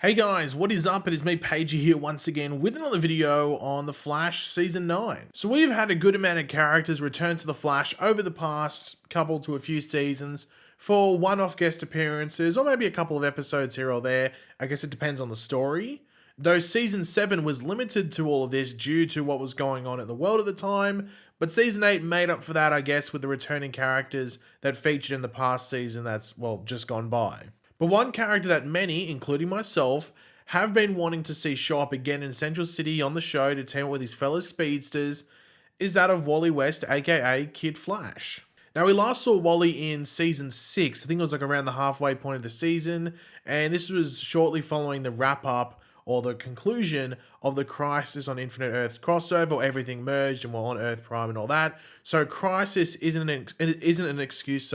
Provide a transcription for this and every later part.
Hey guys, what is up? It is me, Pagey, here once again with another video on The Flash Season 9. So we've had a good amount of characters return to The Flash over the past couple to a few seasons for one-off guest appearances or maybe a couple of episodes here or there. I guess it depends on the story. Though Season 7 was limited to all of this due to what was going on in the world at the time, but Season 8 made up for that, I guess, with the returning characters that featured in the past season that's, well, just gone by. But one character that many, including myself, have been wanting to see show up again in Central City on the show to team up with his fellow speedsters is that of Wally West, aka Kid Flash. Now, we last saw Wally in Season 6, I think it was like around the halfway point of the season, and this was shortly following the wrap-up or the conclusion of the Crisis on Infinite Earths crossover, everything merged and we're on Earth Prime and all that. So Crisis isn't an excuse,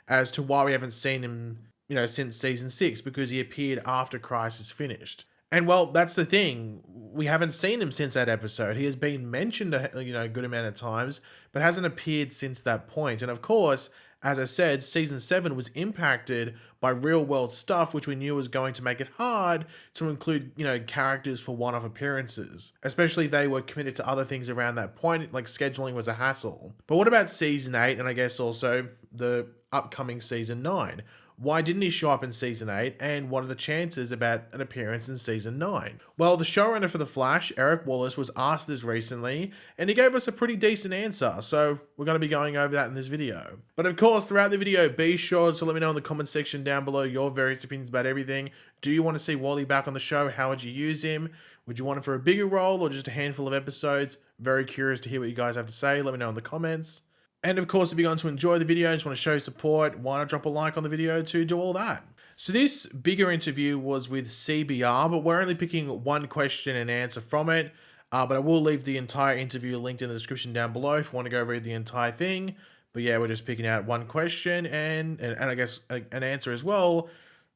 as to why we haven't seen him since Season 6, because he appeared after Crisis finished. And well, that's the thing. We haven't seen him since that episode. He has been mentioned a good amount of times, but hasn't appeared since that point. And of course, as I said, Season 7 was impacted by real-world stuff, which we knew was going to make it hard to include, characters for one-off appearances. Especially if they were committed to other things around that point, like scheduling was a hassle. But what about Season 8, and I guess also the upcoming Season 9? Why didn't he show up in Season 8, and what are the chances about an appearance in Season 9? Well, the showrunner for The Flash, Eric Wallace, was asked this recently, and he gave us a pretty decent answer, so we're going to be going over that in this video. But of course, throughout the video, be sure to let me know in the comment section down below your various opinions about everything. Do you want to see Wally back on the show? How would you use him? Would you want him for a bigger role or just a handful of episodes? Very curious to hear what you guys have to say. Let me know in the comments. And of course, if you're going to enjoy the video and just want to show support, why not drop a like on the video to do all that? So this bigger interview was with CBR, but we're only picking one question and answer from it. But I will leave the entire interview linked in the description down below if you want to go read the entire thing. But yeah, we're just picking out one question and I guess an answer as well.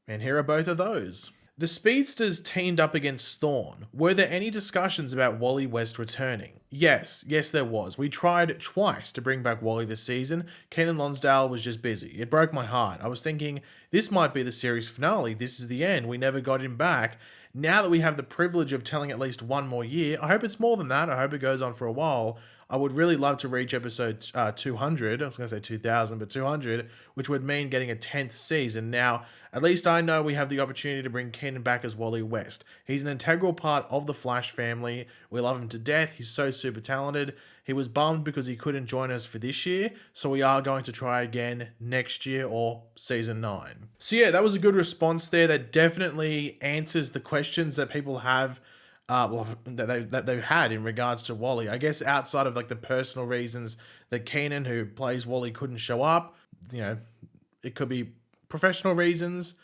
And here are both of those. The Speedsters teamed up against Thawne. Were there any discussions about Wally West returning? Yes, there was. We tried twice to bring back Wally this season. Kenan Lonsdale was just busy. It broke my heart. I was thinking, this might be the series finale. This is the end. We never got him back. Now that we have the privilege of telling at least one more year, I hope it's more than that. I hope it goes on for a while. I would really love to reach episode 200. I was going to say 2000, but 200, which would mean getting a 10th season. Now, at least I know we have the opportunity to bring Kenan back as Wally West. He's an integral part of the Flash family. We love him to death. He's so super talented. He was bummed because he couldn't join us for this year, so we are going to try again next year or Season 9. So yeah, that was a good response there. That definitely answers the questions that people have that they've had in regards to Wally. I guess outside of like the personal reasons that Kenan, who plays Wally, couldn't show up, it could be professional reasons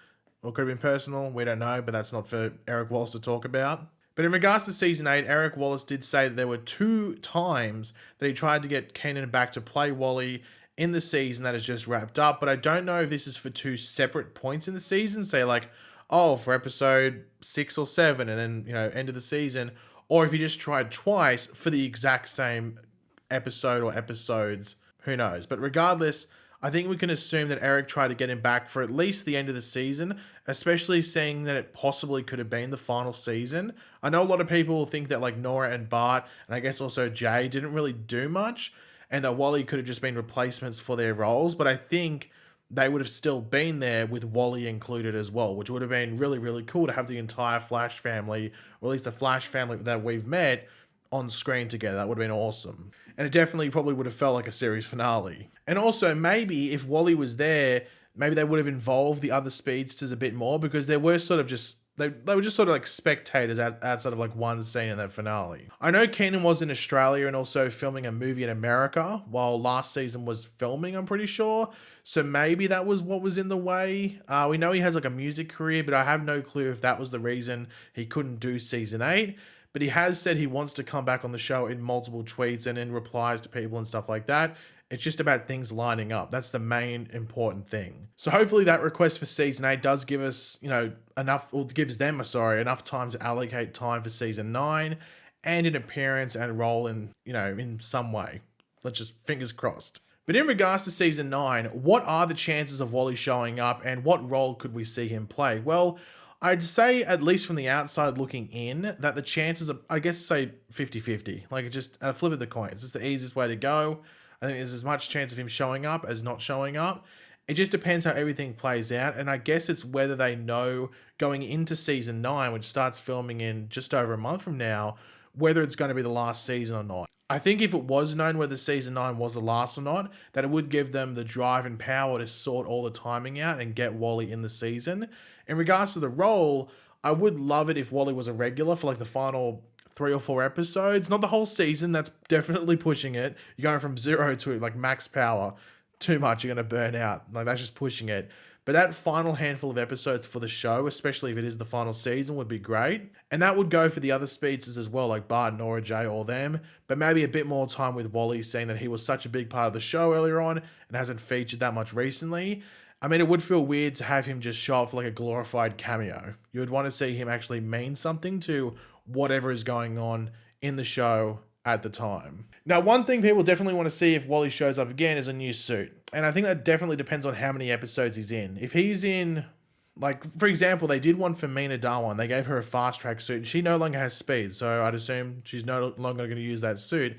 or could have been personal. We don't know, but that's not for Eric Wallace to talk about. But in regards to Season 8, Eric Wallace did say that there were 2 times that he tried to get Kenan back to play Wally in the season that has just wrapped up. But I don't know if this is for 2 separate points in the season, say like, for episode 6 or 7 and then, end of the season, or if he just tried twice for the exact same episode or episodes, who knows. But regardless, I think we can assume that Eric tried to get him back for at least the end of the season, especially seeing that it possibly could have been the final season. I know a lot of people think that like Nora and Bart, and I guess also Jay, didn't really do much, and that Wally could have just been replacements for their roles, but I think they would have still been there with Wally included as well, which would have been really, really cool to have the entire Flash family, or at least the Flash family that we've met, on screen together. That would have been awesome. And it definitely probably would have felt like a series finale. And also, maybe if Wally was there, maybe they would have involved the other speedsters a bit more, because they were sort of just They were just sort of like spectators outside of like one scene in that finale. I know Kenan was in Australia and also filming a movie in America while last season was filming, I'm pretty sure. So maybe that was what was in the way. We know he has like a music career, but I have no clue if that was the reason he couldn't do season 8. But he has said he wants to come back on the show in multiple tweets and in replies to people and stuff like that. It's just about things lining up. That's the main important thing. So hopefully that request for season 8 does give us, enough time to allocate time for season 9 and an appearance and role in, in some way. Let's just fingers crossed. But in regards to season 9, what are the chances of Wally showing up and what role could we see him play? Well, I'd say, at least from the outside looking in, that the chances are, I guess, say 50-50. Like, it's just a flip of the coin. It's just the easiest way to go. I think there's as much chance of him showing up as not showing up. It just depends how everything plays out. And I guess it's whether they know going into season 9, which starts filming in just over a month from now, whether it's going to be the last season or not. I think if it was known whether season 9 was the last or not, that it would give them the drive and power to sort all the timing out and get Wally in the season. In regards to the role, I would love it if Wally was a regular for like the final 3 or 4 episodes. Not the whole season, that's definitely pushing it. You're going from 0 to like max power. Too much, you're going to burn out. Like, that's just pushing it. But that final handful of episodes for the show, especially if it is the final season, would be great. And that would go for the other speedsters as well, like Bart, Nora, Jay, or them. But maybe a bit more time with Wally, seeing that he was such a big part of the show earlier on and hasn't featured that much recently. I mean, it would feel weird to have him just show up for like a glorified cameo. You would want to see him actually mean something to whatever is going on in the show at the time. Now, one thing people definitely want to see if Wally shows up again is a new suit. And I think that definitely depends on how many episodes he's in. If he's in, like, for example, they did one for Meena Dhawan. They gave her a fast track suit and she no longer has speed. So I'd assume she's no longer going to use that suit.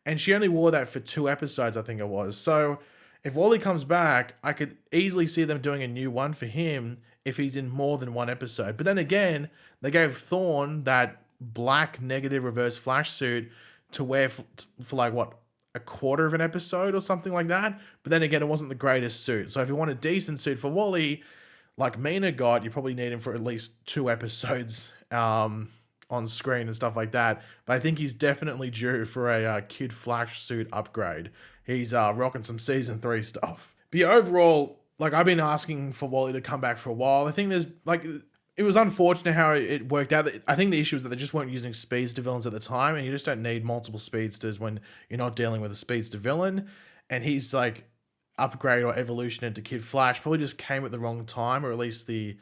And she only wore that for 2 episodes, I think it was. So if Wally comes back, I could easily see them doing a new one for him if he's in more than 1 episode. But then again, they gave Thawne that black negative reverse flash suit to wear for like, what, a quarter of an episode or something like that. But then again, it wasn't the greatest suit. So if you want a decent suit for Wally, like Meena got, you probably need him for at least 2 episodes on screen and stuff like that. But I think he's definitely due for a Kid Flash suit upgrade. He's rocking some season 3 stuff. But yeah, overall, like, I've been asking for Wally to come back for a while. I think there's, like, it was unfortunate how it worked out. I think the issue is that they just weren't using speedster villains at the time, and you just don't need multiple speedsters when you're not dealing with a speedster villain. And he's like upgrade or evolution into Kid Flash probably just came at the wrong time, or at least the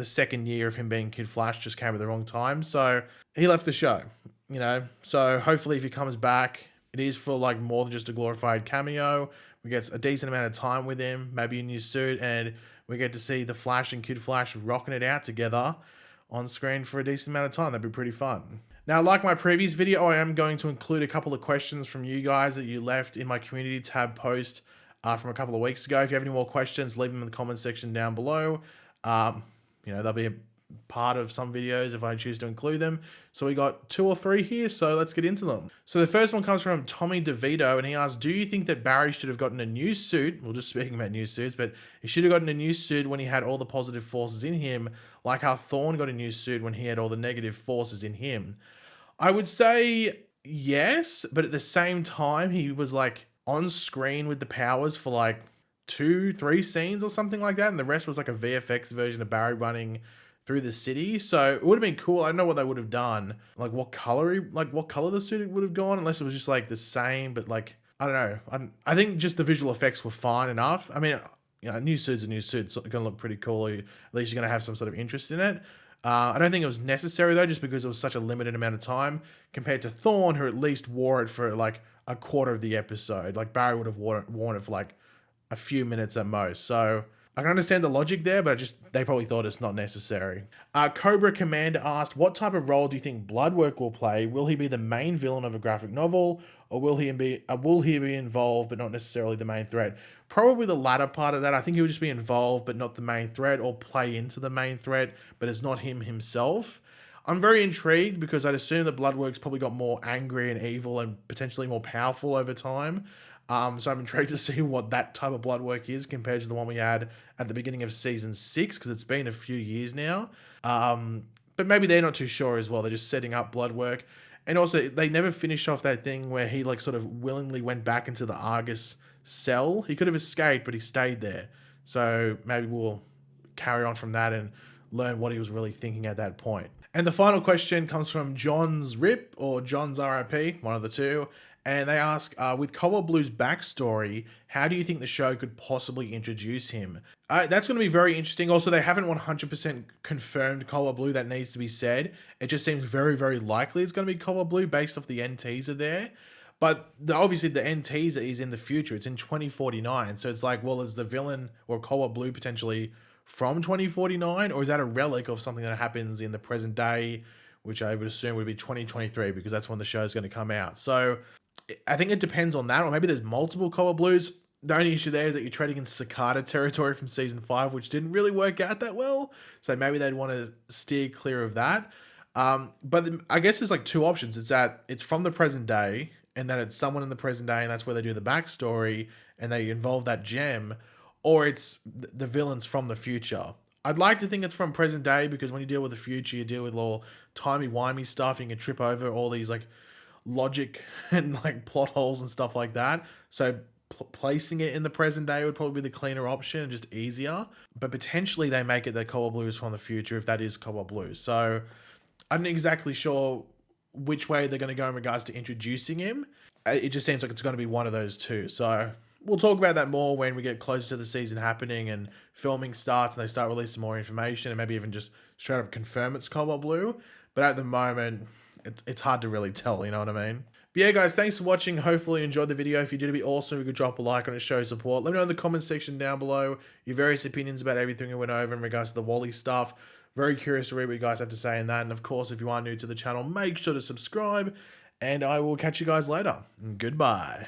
second year of him being Kid Flash just came at the wrong time. So he left the show, you know. So hopefully if he comes back, it is for like more than just a glorified cameo. We get a decent amount of time with him, maybe a new suit, and we get to see the Flash and Kid Flash rocking it out together on screen for a decent amount of time. That'd be pretty fun. Now, like my previous video, I am going to include a couple of questions from you guys that you left in my community tab post from a couple of weeks ago. If you have any more questions, leave them in the comment section down below. You know, they'll be a part of some videos if I choose to include them. So we got 2 or 3 here, so let's get into them. So the first one comes from Tommy DeVito, and he asks, do you think that Barry should have gotten a new suit? Well, just speaking about new suits, but he should have gotten a new suit when he had all the positive forces in him, like how Thawne got a new suit when he had all the negative forces in him. I would say yes, but at the same time, he was like on screen with the powers for like 2-3 scenes or something like that, and the rest was like a VFX version of Barry running through the city. So it would have been cool. I don't know what they would have done, like what color the suit would have gone, unless it was just like the same, but like, I don't know. I think just the visual effects were fine enough. I mean, you know, new suit's a new suit. It's gonna look pretty cool. At least you're gonna have some sort of interest in it. I don't think it was necessary though, just because it was such a limited amount of time compared to Thawne, who at least wore it for like a quarter of the episode. Like Barry would have worn it for like a few minutes at most. So I can understand the logic there, but they probably thought it's not necessary. Cobra Commander asked, what type of role do you think Bloodwork will play? Will he be the main villain of a graphic novel, or will he be involved but not necessarily the main threat? Probably the latter part of that. I think he'll just be involved but not the main threat, or play into the main threat, but it's not him himself. I'm very intrigued because I'd assume that Bloodwork's probably got more angry and evil and potentially more powerful over time. So I'm intrigued to see what that type of Bloodwork is compared to the one we had at the beginning of season 6, because it's been a few years now. But maybe they're not too sure as well. They're just setting up Bloodwork. And also, they never finished off that thing where he like sort of willingly went back into the Argus cell. He could have escaped, but he stayed there. So maybe we'll carry on from that and learn what he was really thinking at that point. And the final question comes from John's RIP, or John's RIP, one of the two. And they ask, with Cobalt Blue's backstory, how do you think the show could possibly introduce him? That's going to be very interesting. Also, they haven't 100% confirmed Cobalt Blue. That needs to be said. It just seems very, very likely it's going to be Cobalt Blue based off the end teaser there. But obviously the end teaser is in the future. It's in 2049. So it's like, well, is the villain or Cobalt Blue potentially from 2049, or is that a relic of something that happens in the present day, which I would assume would be 2023 because that's when the show is going to come out. So I think it depends on that, or maybe there's multiple Cobalt Blues. The only issue there is that you're treading in cicada territory from season 5, which didn't really work out that well. So maybe they'd want to steer clear of that. But I guess there's like two options. It's that it's from the present day, and that it's someone in the present day, and that's where they do the backstory and they involve that gem, or it's the villains from the future. I'd like to think it's from present day because when you deal with the future, you deal with all timey-wimey stuff. You can trip over all these like logic and like plot holes and stuff like that. So placing it in the present day would probably be the cleaner option and just easier. But potentially they make it that Cobalt Blue is from the future if that is Cobalt Blue. So I'm not exactly sure which way they're going to go in regards to introducing him. It just seems like it's going to be one of those two. So we'll talk about that more when we get closer to the season happening and filming starts and they start releasing more information and maybe even just straight up confirm it's Cobalt Blue. But at the moment, it's hard to really tell, you know what I mean? But yeah, guys, thanks for watching. Hopefully you enjoyed the video. If you did, it'd be awesome if you could drop a like on it, show support. Let me know in the comments section down below your various opinions about everything we went over in regards to the Wally stuff. Very curious to read what you guys have to say in that. And of course, if you are new to the channel, make sure to subscribe. And I will catch you guys later. Goodbye.